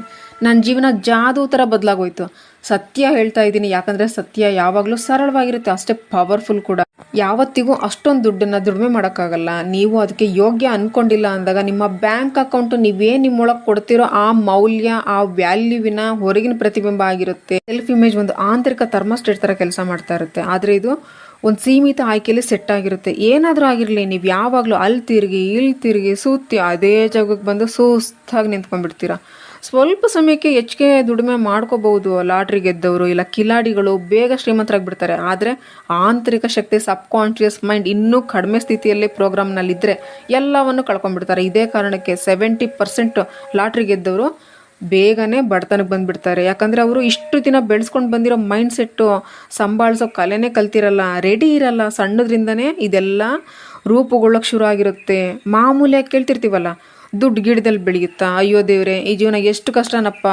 ನನ್ನ ಜೀವನ ಜಾದೂ ಥರ ಬದಲಾಗೋಯ್ತು. ಸತ್ಯ ಹೇಳ್ತಾ ಇದ್ದೀನಿ, ಯಾಕಂದರೆ ಸತ್ಯ ಯಾವಾಗಲೂ ಸರಳವಾಗಿರುತ್ತೆ, ಅಷ್ಟೇ ಪವರ್ಫುಲ್ ಕೂಡ. ಯಾವತ್ತಿಗೂ ಅಷ್ಟೊಂದು ದುಡ್ಡನ್ನು ದುಡಿಮೆ ಮಾಡೋಕ್ಕಾಗಲ್ಲ. ನೀವು ಅದಕ್ಕೆ ಯೋಗ್ಯ ಅಂದ್ಕೊಂಡಿಲ್ಲ ಅಂದಾಗ ನಿಮ್ಮ ಬ್ಯಾಂಕ್ ಅಕೌಂಟು ನೀವೇನು ನಿಮ್ಮೊಳಗೆ ಕೊಡ್ತಿರೋ ಆ ಮೌಲ್ಯ, ಆ ವ್ಯಾಲ್ಯೂವಿನ ಹೊರಗಿನ ಪ್ರತಿಬಿಂಬ ಆಗಿರುತ್ತೆ. ಸೆಲ್ಫ್ ಇಮೇಜ್ ಒಂದು ಆಂತರಿಕ ಥರ್ಮೋಸ್ಟೇಟ್ ಥರ ಕೆಲಸ ಮಾಡ್ತಾ ಇರುತ್ತೆ. ಆದರೆ ಇದು ಒಂದು ಸೀಮಿತ ಆಯ್ಕೆಯಲ್ಲಿ ಸೆಟ್ ಆಗಿರುತ್ತೆ. ಏನಾದರೂ ಆಗಿರಲಿ, ನೀವು ಯಾವಾಗಲೂ ಅಲ್ಲಿ ತಿರುಗಿ ಇಲ್ಲಿ ತಿರುಗಿ ಸುತ್ತಿ ಅದೇ ಜಾಗಕ್ಕೆ ಬಂದು ಸುಸ್ತಾಗಿ ನಿಂತ್ಕೊಂಡ್ಬಿಡ್ತೀರಾ. ಸ್ವಲ್ಪ ಸಮಯಕ್ಕೆ ಹೆಚ್ಚಿಗೆ ದುಡಿಮೆ ಮಾಡ್ಕೋಬಹುದು ಲಾಟ್ರಿ ಗೆದ್ದವರು, ಇಲ್ಲ ಕಿಲಾಡಿಗಳು ಬೇಗ ಶ್ರೀಮಂತರಾಗ್ಬಿಡ್ತಾರೆ. ಆದರೆ ಆಂತರಿಕ ಶಕ್ತಿ, ಸಬ್ ಕಾನ್ಷಿಯಸ್ ಮೈಂಡ್ ಇನ್ನೂ ಕಡಿಮೆ ಸ್ಥಿತಿಯಲ್ಲಿ ಪ್ರೋಗ್ರಾಮ್ನಲ್ಲಿದ್ದರೆ ಎಲ್ಲವನ್ನು ಕಳ್ಕೊಂಡ್ಬಿಡ್ತಾರೆ. ಇದೇ ಕಾರಣಕ್ಕೆ 70% ಲಾಟ್ರಿ ಗೆದ್ದವರು ಬೇಗನೆ ಬಡತನಕ್ಕೆ ಬಂದುಬಿಡ್ತಾರೆ. ಯಾಕಂದರೆ ಅವರು ಇಷ್ಟು ದಿನ ಬೆಳೆಸ್ಕೊಂಡು ಬಂದಿರೋ ಮೈಂಡ್ ಸೆಟ್ಟು ಸಂಭಾಳಿಸೋ ಕಲೆನೇ ಕಲ್ತಿರಲ್ಲ, ರೆಡಿ ಇರಲ್ಲ. ಸಣ್ಣದ್ರಿಂದನೇ ಇದೆಲ್ಲ ರೂಪುಗೊಳ್ಳೋಕೆ ಶುರು ಆಗಿರುತ್ತೆ. ಮಾಮೂಲಿಯಾಗಿ ಕೇಳ್ತಿರ್ತೀವಲ್ಲ, ದುಡ್ಡು ಗಿಡದಲ್ಲಿ ಬೆಳೆಯುತ್ತಾ, ಅಯ್ಯೋ ದೇವ್ರೆ ಈ ಜೀವನ ಎಷ್ಟು ಕಷ್ಟನಪ್ಪ,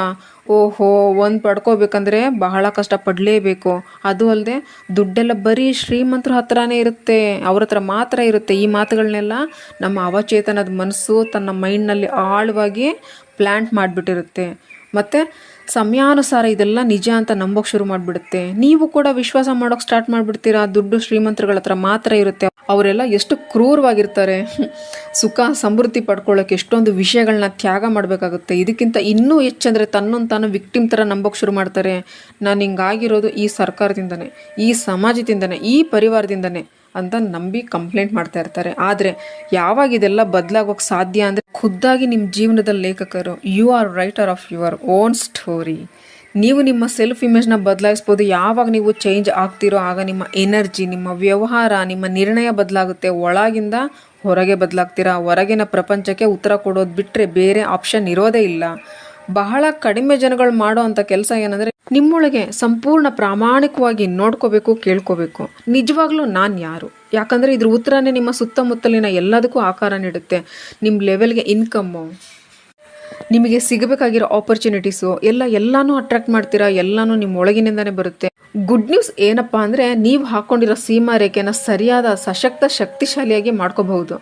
ಓಹೋ ಒಂದು ಪಡ್ಕೋಬೇಕಂದ್ರೆ ಬಹಳ ಕಷ್ಟಪಡಲೇಬೇಕು. ಅದು ಅಲ್ಲದೆ ದುಡ್ಡೆಲ್ಲ ಬರೀ ಶ್ರೀಮಂತರ ಹತ್ರನೇ ಇರುತ್ತೆ, ಅವ್ರ ಹತ್ರ ಮಾತ್ರ ಇರುತ್ತೆ. ಈ ಮಾತುಗಳನ್ನೆಲ್ಲ ನಮ್ಮ ಅವಚೇತನದ ಮನಸ್ಸು ತನ್ನ ಮೈಂಡ್ನಲ್ಲಿ ಆಳವಾಗಿ ಪ್ಲ್ಯಾಂಟ್ ಮಾಡಿಬಿಟ್ಟಿರುತ್ತೆ. ಮತ್ತು ಸಮಯಾನುಸಾರ ಇದೆಲ್ಲ ನಿಜ ಅಂತ ನಂಬೋಕೆ ಶುರು ಮಾಡಿಬಿಡುತ್ತೆ. ನೀವು ಕೂಡ ವಿಶ್ವಾಸ ಮಾಡೋಕೆ ಸ್ಟಾರ್ಟ್ ಮಾಡಿಬಿಡ್ತೀರಾ. ದುಡ್ಡು ಶ್ರೀಮಂತರುಗಳ ಹತ್ರ ಮಾತ್ರ ಇರುತ್ತೆ, ಅವರೆಲ್ಲ ಎಷ್ಟು ಕ್ರೂರವಾಗಿರ್ತಾರೆ. ಸುಖ ಸಮೃದ್ಧಿ ಪಡ್ಕೊಳ್ಳೋಕೆ ಎಷ್ಟೊಂದು ವಿಷಯಗಳನ್ನ ತ್ಯಾಗ ಮಾಡಬೇಕಾಗುತ್ತೆ. ಇದಕ್ಕಿಂತ ಇನ್ನೂ ಹೆಚ್ಚಂದರೆ ತನ್ನೊಂದು ತಾನು ವಿಕ್ಟಿಮ್ ಥರ ನಂಬೋಕೆ ಶುರು ಮಾಡ್ತಾರೆ. ನಾನು ಹಿಂಗಾಗಿರೋದು ಈ ಸರ್ಕಾರದಿಂದನೇ, ಈ ಸಮಾಜದಿಂದನೇ, ಈ ಪರಿವಾರದಿಂದನೇ ಅಂತ ನಂಬಿ ಕಂಪ್ಲೇಂಟ್ ಮಾಡ್ತಾ ಇರ್ತಾರೆ. ಆದರೆ ಯಾವಾಗ ಇದೆಲ್ಲ ಬದಲಾಗೋಕ್ಕೆ ಸಾಧ್ಯ ಅಂದರೆ ಖುದ್ದಾಗಿ ನಿಮ್ಮ ಜೀವನದ ಲೇಖಕರು. You are writer of your own story. ನೀವು ನಿಮ್ಮ ಸೆಲ್ಫ್ ಇಮೇಜ್ನ ಬದಲಾಯಿಸ್ಬೋದು. ಯಾವಾಗ ನೀವು ಚೇಂಜ್ ಆಗ್ತಿರೋ ಆಗ ನಿಮ್ಮ ಎನರ್ಜಿ, ನಿಮ್ಮ ವ್ಯವಹಾರ, ನಿಮ್ಮ ನಿರ್ಣಯ ಬದಲಾಗುತ್ತೆ. ಒಳಗಿಂದ ಹೊರಗೆ ಬದಲಾಗ್ತೀರಾ. ಹೊರಗಿನ ಪ್ರಪಂಚಕ್ಕೆ ಉತ್ತರ ಕೊಡೋದು ಬಿಟ್ಟರೆ ಬೇರೆ ಆಪ್ಷನ್ ಇರೋದೇ ಇಲ್ಲ. ಬಹಳ ಕಡಿಮೆ ಜನಗಳು ಮಾಡೋ ಅಂಥ ಕೆಲಸ ಏನಂದರೆ ನಿಮ್ಮೊಳಗೆ ಸಂಪೂರ್ಣ ಪ್ರಾಮಾಣಿಕವಾಗಿ ನೋಡ್ಕೋಬೇಕು, ಕೇಳ್ಕೋಬೇಕು. ನಿಜವಾಗ್ಲೂ ನಾನು ಯಾರು? ಯಾಕಂದರೆ ಇದ್ರ ಉತ್ತರನೇ ನಿಮ್ಮ ಸುತ್ತಮುತ್ತಲಿನ ಎಲ್ಲದಕ್ಕೂ ಆಕಾರ ನೀಡುತ್ತೆ. ನಿಮ್ಮ ಲೆವೆಲ್ಗೆ ಇನ್ಕಮ್ಮು, ನಿಮಗೆ ಸಿಗಬೇಕಾಗಿರೋ ಆಪರ್ಚುನಿಟೀಸು ಎಲ್ಲನೂ ಅಟ್ರಾಕ್ಟ್ ಮಾಡ್ತೀರಾ. ಎಲ್ಲನೂ ನಿಮ್ಮ ಒಳಗಿನಿಂದನೇ ಬರುತ್ತೆ. ಗುಡ್ ನ್ಯೂಸ್ ಏನಪ್ಪ ಅಂದರೆ ನೀವು ಹಾಕ್ಕೊಂಡಿರೋ ಸೀಮಾ ರೇಖೆನ ಸರಿಯಾದ ಸಶಕ್ತ ಶಕ್ತಿಶಾಲಿಯಾಗಿ ಮಾಡ್ಕೋಬಹುದು.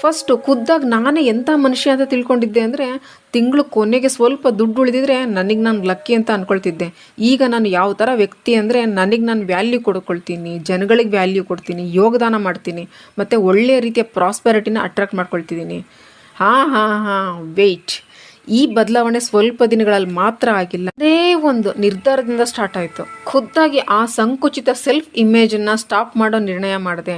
ಫಸ್ಟು ಖುದ್ದಾಗಿ ನಾನೇ ಎಂಥ ಮನುಷ್ಯ ಅಂತ ತಿಳ್ಕೊಂಡಿದ್ದೆ ಅಂದರೆ ತಿಂಗಳು ಕೊನೆಗೆ ಸ್ವಲ್ಪ ದುಡ್ಡು ಉಳಿದಿದ್ರೆ ನನಗೆ ನಾನು ಲಕ್ಕಿ ಅಂತ ಅಂದ್ಕೊಳ್ತಿದ್ದೆ. ಈಗ ನಾನು ಯಾವ ಥರ ವ್ಯಕ್ತಿ ಅಂದರೆ ನನಗೆ ನಾನು ವ್ಯಾಲ್ಯೂ ಕೊಡ್ಕೊಳ್ತೀನಿ, ಜನಗಳಿಗೆ ವ್ಯಾಲ್ಯೂ ಕೊಡ್ತೀನಿ, ಯೋಗದಾನ ಮಾಡ್ತೀನಿ, ಮತ್ತು ಒಳ್ಳೆಯ ರೀತಿಯ ಪ್ರಾಸ್ಪೆರಿಟಿನ ಅಟ್ರಾಕ್ಟ್ ಮಾಡ್ಕೊಳ್ತಿದ್ದೀನಿ. ಹಾಂ ವೆಯ್ಟ್. ಈ ಬದಲಾವಣೆ ಸ್ವಲ್ಪ ದಿನಗಳಲ್ಲಿ ಮಾತ್ರ ಆಗಿಲ್ಲ, ಅದೇ ಒಂದು ನಿರ್ಧಾರದಿಂದ ಸ್ಟಾರ್ಟ್ ಆಯಿತು. ಖುದ್ದಾಗಿ ಆ ಸಂಕುಚಿತ ಸೆಲ್ಫ್ ಇಮೇಜನ್ನು ಸ್ಟಾಪ್ ಮಾಡೋ ನಿರ್ಣಯ ಮಾಡಿದೆ.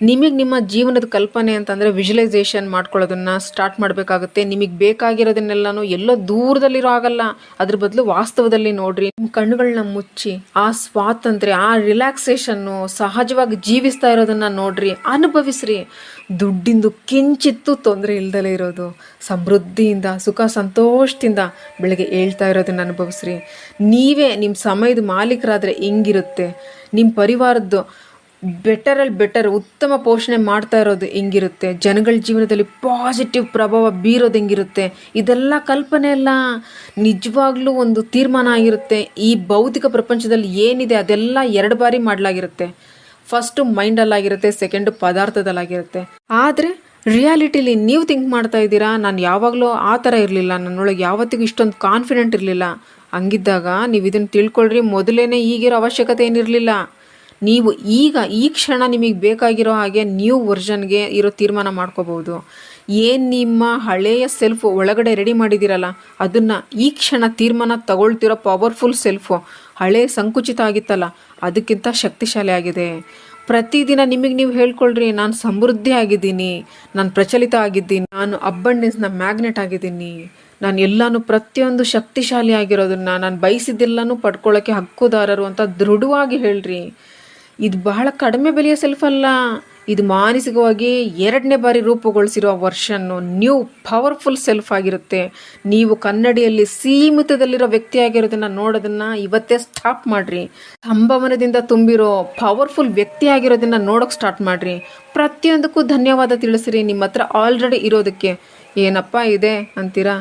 ನಿಮಗೆ ನಿಮ್ಮ ಜೀವನದ ಕಲ್ಪನೆ ಅಂತಂದರೆ ವಿಜುವಲೈಸೇಷನ್ ಮಾಡ್ಕೊಳ್ಳೋದನ್ನು ಸ್ಟಾರ್ಟ್ ಮಾಡಬೇಕಾಗುತ್ತೆ. ನಿಮಗೆ ಬೇಕಾಗಿರೋದನ್ನೆಲ್ಲನೂ ಎಲ್ಲೋ ದೂರದಲ್ಲಿರೋ ಆಗಲ್ಲ, ಅದ್ರ ಬದಲು ವಾಸ್ತವದಲ್ಲಿ ನೋಡ್ರಿ. ನಿಮ್ಮ ಕಣ್ಣುಗಳನ್ನ ಮುಚ್ಚಿ ಆ ಸ್ವಾತಂತ್ರ್ಯ, ಆ ರಿಲ್ಯಾಕ್ಸೇಷನ್ನು, ಸಹಜವಾಗಿ ಜೀವಿಸ್ತಾ ಇರೋದನ್ನು ನೋಡ್ರಿ, ಅನುಭವಿಸ್ರಿ. ದುಡ್ಡಿಂದು ಕಿಂಚಿತ್ತೂ ತೊಂದರೆ ಇಲ್ದಲೇ ಇರೋದು, ಸಮೃದ್ಧಿಯಿಂದ ಸುಖ ಸಂತೋಷದಿಂದ ಬೆಳಗ್ಗೆ ಹೇಳ್ತಾ ಇರೋದನ್ನು ಅನುಭವಿಸ್ರಿ. ನೀವೇ ನಿಮ್ಮ ಸಮಯದ ಮಾಲೀಕರಾದರೆ ಹೆಂಗಿರುತ್ತೆ, ನಿಮ್ಮ ಪರಿವಾರದ್ದು ಬೆಟರ್ ಉತ್ತಮ ಪೋಷಣೆ ಮಾಡ್ತಾ ಇರೋದು ಹೆಂಗಿರುತ್ತೆ, ಜನಗಳ ಜೀವನದಲ್ಲಿ ಪಾಸಿಟಿವ್ ಪ್ರಭಾವ ಬೀರೋದು ಹೆಂಗಿರುತ್ತೆ, ಇದೆಲ್ಲ ಕಲ್ಪನೆ ಅಲ್ಲ, ನಿಜವಾಗ್ಲೂ ಒಂದು ತೀರ್ಮಾನ ಆಗಿರುತ್ತೆ. ಈ ಭೌತಿಕ ಪ್ರಪಂಚದಲ್ಲಿ ಏನಿದೆ ಅದೆಲ್ಲ 2 ಬಾರಿ ಮಾಡಲಾಗಿರುತ್ತೆ. First ಮೈಂಡಲ್ಲಾಗಿರುತ್ತೆ, second ಪದಾರ್ಥದಲ್ಲಾಗಿರುತ್ತೆ. ಆದರೆ ರಿಯಾಲಿಟಿಲಿ ನೀವು ಥಿಂಕ್ ಮಾಡ್ತಾ ಇದ್ದೀರಾ, ನಾನು ಯಾವಾಗಲೂ ಆ ಥರ ಇರಲಿಲ್ಲ, ನನ್ನೊಳಗೆ ಯಾವತ್ತಿಗೂ ಇಷ್ಟೊಂದು ಕಾನ್ಫಿಡೆಂಟ್ ಇರಲಿಲ್ಲ. ಹಂಗಿದ್ದಾಗ ನೀವು ಇದನ್ನು ತಿಳ್ಕೊಳ್ರಿ, ಮೊದಲೇ ಈಗಿರೋ ಅವಶ್ಯಕತೆ ಏನಿರಲಿಲ್ಲ. ನೀವು ಈಗ ಈ ಕ್ಷಣ ನಿಮಗೆ ಬೇಕಾಗಿರೋ ಹಾಗೆ ನ್ಯೂ ವರ್ಷನ್ಗೆ ಇರೋ ತೀರ್ಮಾನ ಮಾಡ್ಕೋಬೋದು. ಏನು ನಿಮ್ಮ ಹಳೆಯ ಸೆಲ್ಫ್ ಒಳಗಡೆ ರೆಡಿ ಮಾಡಿದ್ದೀರಲ್ಲ, ಅದನ್ನು ಈ ಕ್ಷಣ ತೀರ್ಮಾನ ತಗೊಳ್ತಿರೋ ಪವರ್ಫುಲ್ ಸೆಲ್ಫು ಹಳೆಯ ಸಂಕುಚಿತ ಆಗಿತ್ತಲ್ಲ, ಅದಕ್ಕಿಂತ ಶಕ್ತಿಶಾಲಿ ಆಗಿದೆ. ಪ್ರತಿದಿನ ನಿಮಗೆ ನೀವು ಹೇಳ್ಕೊಳ್ರಿ, ನಾನು ಸಮೃದ್ಧಿ ಆಗಿದ್ದೀನಿ, ನಾನು ಪ್ರಚಲಿತ ಆಗಿದ್ದೀನಿ, ನಾನು ಅಬ್ಬಂಡೆನ್ಸ್ನ ಮ್ಯಾಗ್ನೆಟ್ ಆಗಿದ್ದೀನಿ, ನಾನು ಎಲ್ಲನೂ ಪ್ರತಿಯೊಂದು ಶಕ್ತಿಶಾಲಿ ಆಗಿರೋದನ್ನು ನಾನು ಬಯಸಿದ್ದೆಲ್ಲನೂ ಪಡ್ಕೊಳ್ಳೋಕ್ಕೆ ಹಕ್ಕುದಾರರು ಅಂತ ದೃಢವಾಗಿ ಹೇಳ್ರಿ. ಇದು ಬಹಳ ಕಡಿಮೆ ಬೆಲೆಯ ಸೆಲ್ಫ್ ಅಲ್ಲ, ಇದು ಮಾನಸಿಕವಾಗಿ 2ನೇ ಬಾರಿ ರೂಪುಗೊಳಿಸಿರೋ ವರ್ಷನ್ನು ನ್ಯೂ ಪವರ್ಫುಲ್ ಸೆಲ್ಫ್ ಆಗಿರುತ್ತೆ. ನೀವು ಕನ್ನಡಿಯಲ್ಲಿ ಸೀಮಿತದಲ್ಲಿರೋ ವ್ಯಕ್ತಿಯಾಗಿರೋದನ್ನು ನೋಡೋದನ್ನು ಇವತ್ತೇ ಸ್ಟಾಪ್ ಮಾಡಿರಿ. ಸಂಭಾವನೆಯಿಂದ ತುಂಬಿರೋ ಪವರ್ಫುಲ್ ವ್ಯಕ್ತಿಯಾಗಿರೋದನ್ನು ನೋಡೋಕೆ ಸ್ಟಾರ್ಟ್ ಮಾಡಿರಿ. ಪ್ರತಿಯೊಂದಕ್ಕೂ ಧನ್ಯವಾದ ತಿಳಿಸಿರಿ. ನಿಮ್ಮ ಹತ್ರ ಆಲ್ರೆಡಿ ಇರೋದಕ್ಕೆ ಏನಪ್ಪ ಇದೆ ಅಂತೀರಾ,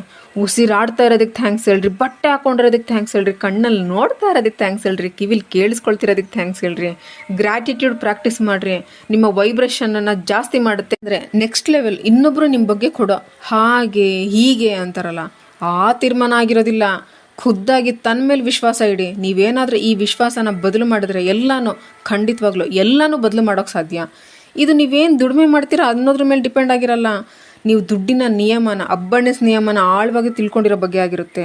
ಉಸಿರಾಡ್ತಾ ಇರೋದಕ್ಕೆ ಥ್ಯಾಂಕ್ಸ್ ಹೇಳ್ರಿ, ಬಟ್ಟೆ ಹಾಕೊಂಡಿರೋದಕ್ಕೆ ಥ್ಯಾಂಕ್ಸ್ ಹೇಳ್ರಿ, ಕಣ್ಣಲ್ಲಿ ನೋಡ್ತಾ ಇರೋದಕ್ಕೆ ಥ್ಯಾಂಕ್ಸ್ ಹೇಳ್ರಿ, ಕಿವಿಲಿ ಕೇಳಿಸ್ಕೊಳ್ತಿರೋದಕ್ಕೆ ಥ್ಯಾಂಕ್ಸ್ ಹೇಳ್ರಿ. ಗ್ರ್ಯಾಟಿಟ್ಯೂಡ್ ಪ್ರಾಕ್ಟೀಸ್ ಮಾಡಿರಿ, ನಿಮ್ಮ ವೈಬ್ರೇಷನನ್ನು ಜಾಸ್ತಿ ಮಾಡುತ್ತೆ. ಅಂದರೆ ನೆಕ್ಸ್ಟ್ ಲೆವೆಲ್ ಇನ್ನೊಬ್ಬರು ನಿಮ್ಮ ಬಗ್ಗೆ ಕೊಡೋ ಹಾಗೆ ಹೀಗೆ ಅಂತಾರಲ್ಲ, ಆ ತೀರ್ಮಾನ ಆಗಿರೋದಿಲ್ಲ. ಖುದ್ದಾಗಿ ತನ್ನ ಮೇಲೆ ವಿಶ್ವಾಸ ಇಡಿ. ನೀವೇನಾದರೂ ಈ ವಿಶ್ವಾಸನ ಬದಲು ಮಾಡಿದ್ರೆ ಖಂಡಿತವಾಗ್ಲೂ ಎಲ್ಲನೂ ಬದಲು ಮಾಡೋಕ್ಕೆ ಸಾಧ್ಯ. ಇದು ನೀವೇನು ದುಡಿಮೆ ಮಾಡ್ತೀರಾ ಅನ್ನೋದ್ರ ಮೇಲೆ ಡಿಪೆಂಡ್ ಆಗಿರಲ್ಲ. ನೀವು ದುಡ್ಡಿನ ನಿಯಮನ, ಅಬ್ಬಂಡೆನ್ಸ್ ನಿಯಮನ ಆಳವಾಗಿ ತಿಳ್ಕೊಂಡಿರೋ ಬಗ್ಗೆ ಆಗಿರುತ್ತೆ.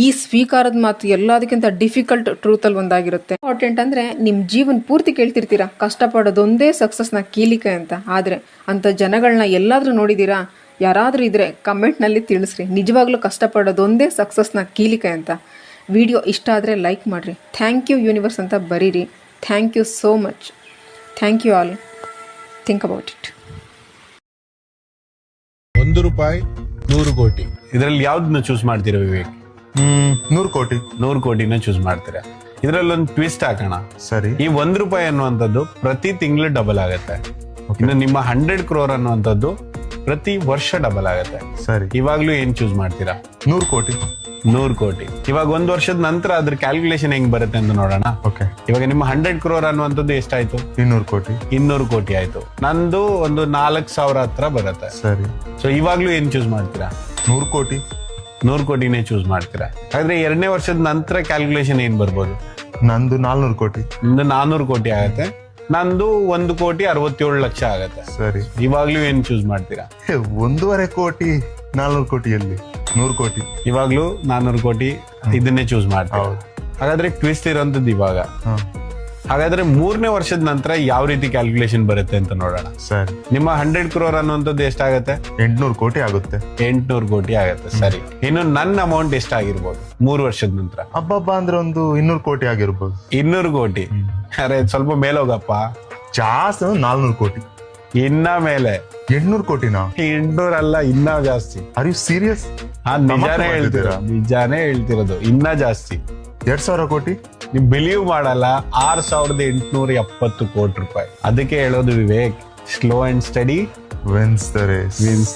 ಈ ಸ್ವೀಕಾರದ ಮಾತು ಎಲ್ಲದಕ್ಕಿಂತ ಡಿಫಿಕಲ್ಟ್ ಟ್ರೂತಲ್ಲಿ ಒಂದಾಗಿರುತ್ತೆ. ಇಂಪಾರ್ಟೆಂಟ್ ಅಂದರೆ ನಿಮ್ಮ ಜೀವನ ಪೂರ್ತಿ ಕೇಳ್ತಿರ್ತೀರಾ, ಕಷ್ಟಪಡೋದೊಂದೇ ಸಕ್ಸಸ್ನ ಕೀಲಿಕೆ ಅಂತ. ಆದರೆ ಅಂಥ ಜನಗಳನ್ನ ಎಲ್ಲಾದರೂ ನೋಡಿದ್ದೀರಾ? ಯಾರಾದರೂ ಇದ್ದರೆ ಕಮೆಂಟ್ನಲ್ಲಿ ತಿಳಿಸ್ರಿ, ನಿಜವಾಗ್ಲೂ ಕಷ್ಟಪಡೋದೊಂದೇ ಸಕ್ಸಸ್ನ ಕೀಲಿಕೆ ಅಂತ. ವಿಡಿಯೋ ಇಷ್ಟ ಆದರೆ ಲೈಕ್ ಮಾಡಿರಿ. ಥ್ಯಾಂಕ್ ಯು ಯೂನಿವರ್ಸ್ ಅಂತ ಬರೀರಿ. Thank you so much. Thank you all. Think about it. 1 ರೂಪಾಯಿ 100 ಕೋಟಿ, ಇದರಲ್ಲಿ ಯಾವ್ದನ್ನ ಚೂಸ್ ಮಾಡ್ತೀರಾ ವಿವೇಕ್? 100 ಕೋಟಿ. 100 ಕೋಟಿನ ಚೂಸ್ ಮಾಡ್ತೀರಾ. ಇದರಲ್ಲಿ ಒಂದು ಟ್ವಿಸ್ಟ್ ಹಾಕೋಣ. ಸರಿ. ಈ 1 ರೂಪಾಯಿ ಅನ್ನುವಂಥದ್ದು ಪ್ರತಿ ತಿಂಗಳು ಡಬಲ್ ಆಗುತ್ತೆ. ಇನ್ನು ನಿಮ್ಮ 100 ಕ್ರೋರ್ ಅನ್ನುವಂಥದ್ದು ಪ್ರತಿ ವರ್ಷ ಡಬಲ್ ಆಗುತ್ತೆ. ಸರಿ. ಇವಾಗ್ಲೂ ಏನ್ ಚೂಸ್ ಮಾಡ್ತೀರಾ? 100 ಕೋಟಿ. 100 ಕೋಟಿ. ಇವಾಗ 1 ವರ್ಷದ ನಂತರ ಅದ್ರ ಕ್ಯಾಲ್ಕುಲೇಷನ್ ಹೆಂಗ್ ಬರುತ್ತೆ ಅಂತ ನೋಡೋಣ. ಓಕೆ. ಇವಾಗ ನಿಮ್ಮ 100 ಕ್ರೋರ್ ಅನ್ನುವಂಥದ್ದು ಎಷ್ಟಾಯ್ತು? 200 ಕೋಟಿ. 200 ಕೋಟಿ ಆಯ್ತು. ನಂದು ಒಂದು 4,000 ಹತ್ರ ಬರುತ್ತೆ. ಸರಿ. ಸೊ ಇವಾಗ್ಲೂ ಏನ್ ಚೂಸ್ ಮಾಡ್ತೀರಾ? 100 ಕೋಟಿ. 100 ಕೋಟಿನೇ ಚೂಸ್ ಮಾಡ್ತೀರಾ. ಹಾಗಾದ್ರೆ 2ನೇ ವರ್ಷದ ನಂತರ ಕ್ಯಾಲ್ಕುಲೇಷನ್ ಏನ್ ಬರ್ಬೋದು? ನಂದು 400 ಕೋಟಿ. ನಿಮ್ದು 400 ಕೋಟಿ ಆಗತ್ತೆ. ನಂದು 1,67,00,000 ಆಗತ್ತೆ. ಸರಿ. ಇವಾಗ್ಲೂ ಏನ್ ಚೂಸ್ ಮಾಡ್ತೀರಾ? 1.5 ಕೋಟಿ 400 ಕೋಟಿಯಲ್ಲಿ 100 ಕೋಟಿ. ಇವಾಗ್ಲೂ 400 ಕೋಟಿ ಇದನ್ನೇ ಚೂಸ್ ಮಾಡ್ತೀರಾ. ಹಾಗಾದ್ರೆ ಟ್ವಿಸ್ಟ್ ಇರೋಂಥದ್ದು ಇವಾಗ. ಹಾಗಾದ್ರೆ 3ನೇ ವರ್ಷದ ನಂತರ ಯಾವ ರೀತಿ ಕ್ಯಾಲ್ಕುಲೇಷನ್ ಬರುತ್ತೆ ಅಂತ ನೋಡೋಣ. ಸರಿ. ನಿಮ್ಮ 100 ಕ್ರೋರ್ ಅನ್ನುವಂಥದ್ದು ಎಷ್ಟಾಗತ್ತೆ? 800 ಕೋಟಿ ಆಗುತ್ತೆ. 800 ಕೋಟಿ ಆಗತ್ತೆ. ಸರಿ. ಇನ್ನು ನನ್ನ ಅಮೌಂಟ್ ಎಷ್ಟಾಗಿರ್ಬೋದು 3 ವರ್ಷದ ನಂತರ? ಹಬ್ಬ ಅಂದ್ರೆ ಒಂದು 200 ಕೋಟಿ ಆಗಿರ್ಬೋದು. 200 ಕೋಟಿ. ಅರೆ ಸ್ವಲ್ಪ ಮೇಲೋಗಪ್ಪ. ಜಾಸ್ತಿ 400 ಕೋಟಿ. ಇನ್ನ ಮೇಲೆ 800 ಕೋಟಿನಾ? 800 ಅಲ್ಲ, ಇನ್ನ ಜಾಸ್ತಿ. Are you serious? ನಿಜಾನೇ ಹೇಳ್ತಿರೋ, ನಿಜಾನೇ ಹೇಳ್ತಿರೋದು, ಇನ್ನ ಜಾಸ್ತಿ. 2000 ಕೋಟಿ? ನೀವು ಬಿಲೀವ್ ಮಾಡಲ್ಲ, 6870 ಕೋಟಿ ರೂಪಾಯಿ. ಅದಕ್ಕೆ ಹೇಳೋದು Vivek, slow and steady wins the race. Wins